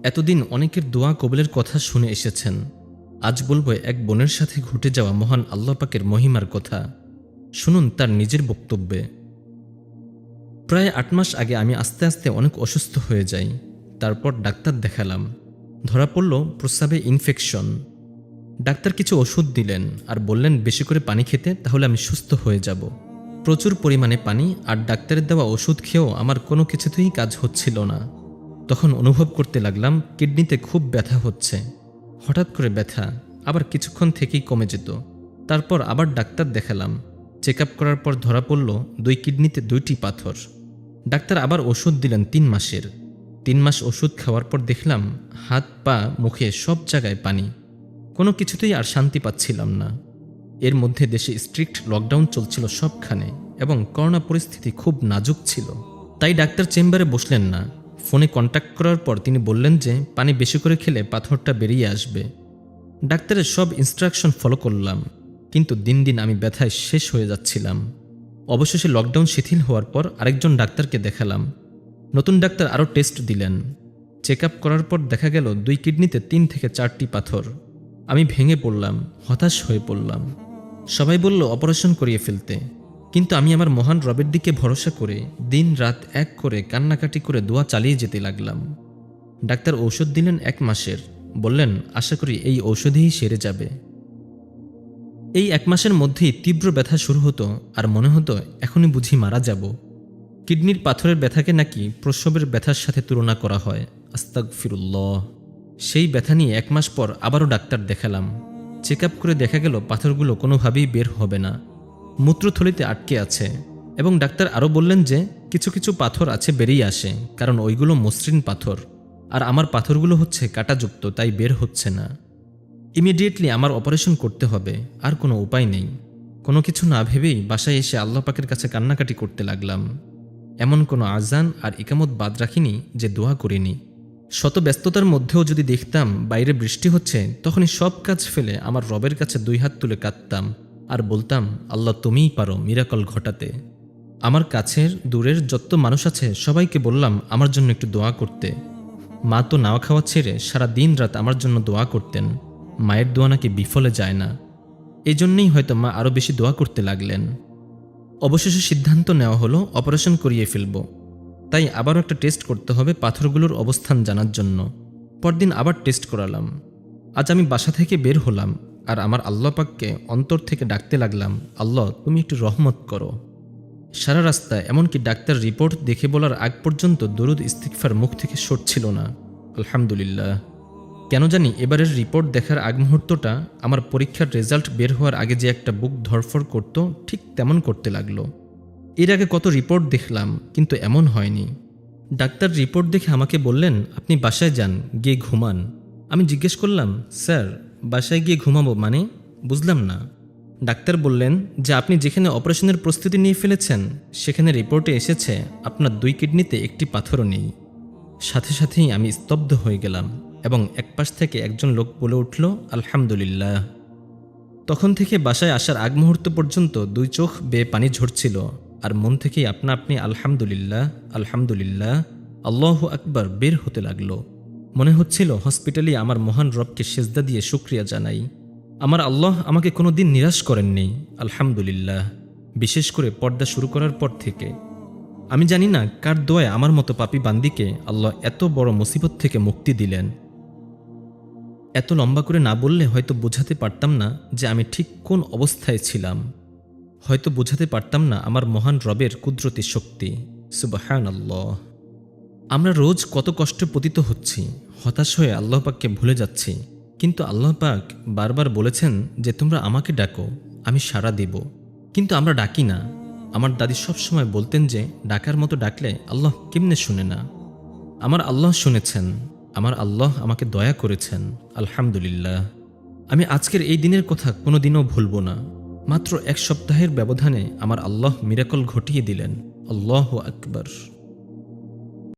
এতদিন অনেকের দোয়া কবুলের কথা শুনে এসেছেন। আজ বলবো এক বোনের সাথে ঘটে যাওয়া মহান আল্লাহ পাকের মহিমার কথা। শুনুন তার নিজের বক্তব্যে। প্রায় ৮ মাস আগে আমি আস্তে আস্তে অনেক অসুস্থ হয়ে যাই। তারপর ডাক্তার দেখালাম। ধরা পড়ল প্রস্রাবে ইনফেকশন। ডাক্তার কিছু ওষুধ দিলেন আর বললেন বেশি করে পানি খেতে, তাহলে আমি সুস্থ হয়ে যাব। প্রচুর পরিমাণে পানি আর ডাক্তারের দেওয়া ওষুধ খেয়েও আমার কোনো কিছুতেই কাজ হচ্ছিল না। তখন অনুভব করতে লাগলাম কিডনিতে খুব ব্যথা হচ্ছে। হঠাৎ করে ব্যথা, আবার কিছুক্ষণ থেকেই কমে যেত। তারপর আবার ডাক্তার দেখালাম। চেক আপ করার পর ধরা পড়ল 2 কিডনিতে 2টি পাথর। ডাক্তার আবার ওষুধ দিলেন 3 মাসের। 3 মাস ওষুধ খাওয়ার পর দেখলাম হাত পা মুখে সব জায়গায় পানি। কোনো কিছুতেই আর শান্তি পাচ্ছিলাম না। এর মধ্যে দেশে স্ট্রিক্ট লকডাউন চলছিল সবখানে এবং করোনা পরিস্থিতি খুব নাজুক ছিল। তাই ডাক্তার চেম্বারে বসলেন না। ফোনে কন্ট্যাক্ট করার পর তিনি বললেন যে পানি বেশি করে খেলে পাথরটা বেরিয়ে আসবে। ডাক্তারের সব ইনস্ট্রাকশন ফলো করলাম, কিন্তু দিন দিন আমি ব্যথায় শেষ হয়ে যাচ্ছিলাম। অবশেষে লকডাউন শিথিল হওয়ার পর আরেকজন ডাক্তারকে দেখালাম। নতুন ডাক্তার আরও টেস্ট দিলেন। চেক আপ করার পর দেখা গেল 2 কিডনিতে 3 থেকে 4টি পাথর। আমি ভেঙে পড়লাম, হতাশ হয়ে পড়লাম। সবাই বলল অপারেশন করিয়ে ফেলতে, কিন্তু আমি আমার মহান রবের দিকে ভরসা করে দিন রাত এক করে কান্নাকাটি করে দোয়া চালিয়ে যেতে লাগলাম। ডাক্তার ঔষধ দিলেন 1 মাসের, বললেন আশা করি এই ঔষধেই সেরে যাবে। এই 1 মাসের মধ্যেই তীব্র ব্যথা শুরু হতো আর মনে হতো এখনই বুঝি মারা যাব। কিডনির পাথরের ব্যথাকে নাকি প্রসবের ব্যথার সাথে তুলনা করা হয়। আস্তাগফিরুল্লাহ। সেই ব্যথা নিয়ে 1 মাস পর আবারও ডাক্তার দেখালাম। চেক আপ করে দেখা গেল পাথরগুলো কোনোভাবেই বের হবে না, মূত্রথলিতে আটকে আছে। এবং ডাক্তার আরও বললেন যে কিছু কিছু পাথর আছে বেরিয়ে আসে, কারণ ওইগুলো মসৃণ পাথর, আর আমার পাথরগুলো হচ্ছে কাঁটাযুক্ত, তাই বের হচ্ছে না। ইমিডিয়েটলি আমার অপারেশন করতে হবে, আর কোনো উপায় নেই। কোনো কিছু না ভেবেই বাসায় এসে আল্লাহ পাকের কাছে কান্নাকাটি করতে লাগলাম। এমন কোনো আজান আর ইকামত বাদ রাখিনি যে দোয়া করিনি। শত ব্যস্ততার মধ্যেও যদি দেখতাম বাইরে বৃষ্টি হচ্ছে, তখনই সব কাজ ফেলে আমার রবের কাছে 2 হাত তুলে কাঁদতাম আর বলতাম আল্লাহ তুমিই পারো মিরাকল ঘটাতে। আমার কাছের দূরের যত মানুষ আছে সবাইকে বললাম আমার জন্য একটু দোয়া করতে। মা তো নাওয়া খাওয়া ছেড়ে সারা দিন রাত আমার জন্য দোয়া করতেন। মায়ের দোয়া নাকি বিফলে যায় না, এই জন্যেই হয়তো মা আরও বেশি দোয়া করতে লাগলেন। অবশেষে সিদ্ধান্ত নেওয়া হলো অপারেশন করিয়ে ফেলব। তাই আবারও একটা টেস্ট করতে হবে পাথরগুলোর অবস্থান জানার জন্য। পরদিন আবার টেস্ট করালাম। আজ আমি বাসা থেকে বের হলাম আর আমার আল্লাহ পাককে অন্তর থেকে ডাকতে লাগলাম, আল্লাহ তুমি একটু রহমত করো। সারা রাস্তায় এমনকি ডাক্তার রিপোর্ট দেখে বলার আগ পর্যন্ত দরুদ ইস্তিগফার মুখ থেকে সরছিল না। আলহামদুলিল্লাহ। কেন জানি এবারের রিপোর্ট দেখার আগ মুহূর্তটা আমার পরীক্ষার রেজাল্ট বের হওয়ার আগে যে একটা বুক ধরফর করত, ঠিক তেমন করতে লাগলো। এর আগে কত রিপোর্ট দেখলাম, কিন্তু এমন হয়নি। ডাক্তার রিপোর্ট দেখে আমাকে বললেন আপনি বাসায় যান, গিয়ে ঘুমান। আমি জিজ্ঞেস করলাম স্যার বাসায় গিয়ে ঘুমাবো মানে? বুঝলাম না। ডাক্তার বললেন যে আপনি যেখানে অপারেশনের প্রস্তুতি নিয়ে ফেলেছেন সেখানে রিপোর্টে এসেছে আপনার 2 কিডনিতে 1টি পাথরও নেই। সাথে সাথেই আমি স্তব্ধ হয়ে গেলাম এবং একপাশ থেকে একজন লোক বলে উঠল আলহামদুলিল্লাহ। তখন থেকে বাসায় আসার আগ মুহূর্ত পর্যন্ত 2 চোখ বেয়ে পানি ঝরছিল আর মন থেকেই আপনা আপনি আলহামদুলিল্লাহ আলহামদুলিল্লাহ আল্লাহু আকবার বের হতে লাগলো। মনে হচ্ছিল হসপিটালে আমার মহান রবকে সেজদা দিয়ে শুকরিয়া জানাই। আমার আল্লাহ আমাকে কোনো দিন নিরাশ করেননি, আলহামদুলিল্লাহ। বিশেষ করে পর্দা শুরু করার পর থেকে। আমি জানি না কার দোয়ায় আমার মতো পাপী বান্দিকে আল্লাহ এত বড় মুসিবত থেকে মুক্তি দিলেন। এত লম্বা করে না বললে হয়তো বোঝাতে পারতাম না যে আমি ঠিক কোন অবস্থায় ছিলাম। হয়তো বোঝাতে পারতাম না আমার মহান রবের কুদরতি শক্তি। সুবহানাল্লাহ। আমরা রোজ কত কষ্টে পতিত হচ্ছি, হতাশ হয়ে আল্লাহ পাককে ভুলে যাচ্ছি, কিন্তু আল্লাহ পাক বারবার বলেছেন যে তোমরা আমাকে ডাকো, আমি সাড়া দেব। কিন্তু আমরা ডাকি না। আমার দাদি সবসময় বলতেন যে ডাকার মতো ডাকলে আল্লাহ কেমনে শুনে না। আমার আল্লাহ শুনেছেন, আমার আল্লাহ আমাকে দয়া করেছেন, আলহামদুলিল্লাহ। আমি আজকের এই দিনের কথা কোনোদিনও ভুলব না। মাত্র 1 সপ্তাহের ব্যবধানে আমার আল্লাহ মিরাকল ঘটিয়ে দিলেন। আল্লাহু আকবার।